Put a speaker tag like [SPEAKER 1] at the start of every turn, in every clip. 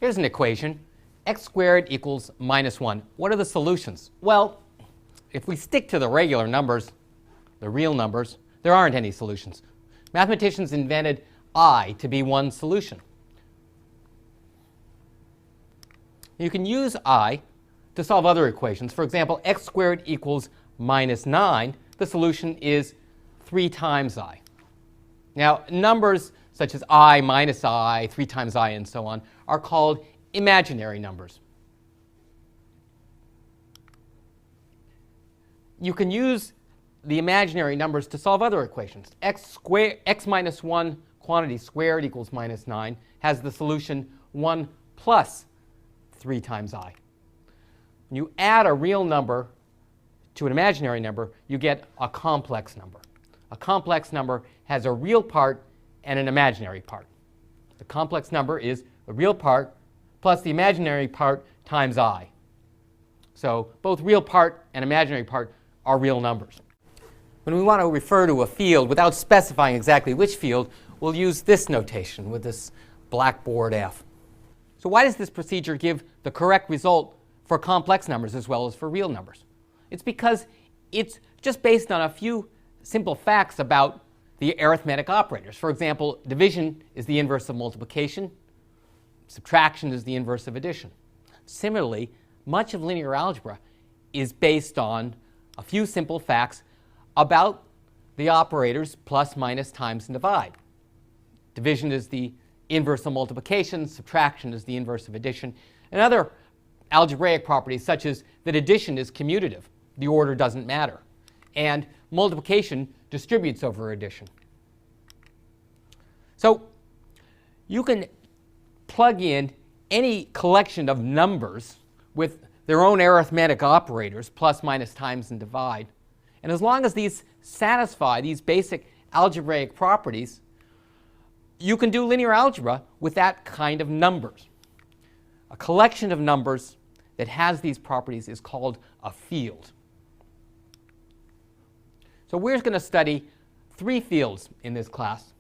[SPEAKER 1] Here's an equation. X squared equals minus 1. What are the solutions? Well, if we stick to the regular numbers, the real numbers, there aren't any solutions. Mathematicians invented I to be one solution. You can use I to solve other equations. For example, x squared equals minus 9. The solution is 3 times I. Now, numbers such as I minus I, 3 times I, and so on, are called imaginary numbers. You can use the imaginary numbers to solve other equations. X minus 1 quantity squared equals minus 9 has the solution 1 plus 3 times I. When you add a real number to an imaginary number, you get a complex number. A complex number has a real part and an imaginary part. The complex number is the real part plus the imaginary part times I. So both real part and imaginary part are real numbers. When we want to refer to a field without specifying exactly which field, we'll use this notation with this blackboard F. So why does this procedure give the correct result for complex numbers as well as for real numbers? It's because it's just based on a few simple facts about the arithmetic operators. For example, division is the inverse of multiplication. Subtraction is the inverse of addition. Similarly, much of linear algebra is based on a few simple facts about the operators plus, minus, times, and divide. Division is the inverse of multiplication. Subtraction is the inverse of addition. And other algebraic properties such as that addition is commutative. The order doesn't matter. And multiplication distributes over addition. So you can plug in any collection of numbers with their own arithmetic operators, plus, minus, times, and divide. And as long as these satisfy these basic algebraic properties, you can do linear algebra with that kind of numbers. A collection of numbers that has these properties is called a field. So we're going to study 3 fields in this class.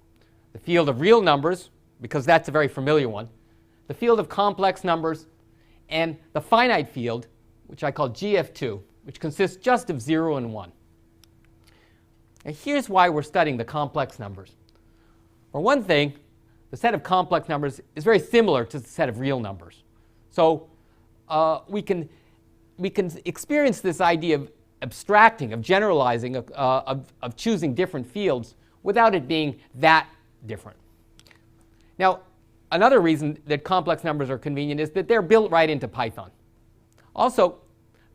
[SPEAKER 1] The field of real numbers, because that's a very familiar one. The field of complex numbers, and the finite field, which I call GF2, which consists just of 0 and 1. And here's why we're studying the complex numbers. For one thing, the set of complex numbers is very similar to the set of real numbers. So we can experience this idea of abstracting, of generalizing, of choosing different fields without it being that different. Now, another reason that complex numbers are convenient is that they're built right into Python. Also,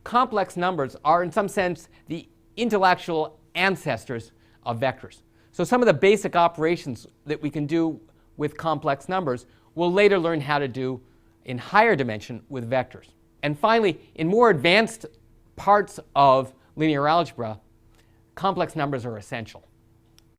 [SPEAKER 1] complex numbers are, in some sense, the intellectual ancestors of vectors. So some of the basic operations that we can do with complex numbers we'll later learn how to do in higher dimension with vectors. And finally, in more advanced parts of linear algebra, complex numbers are essential.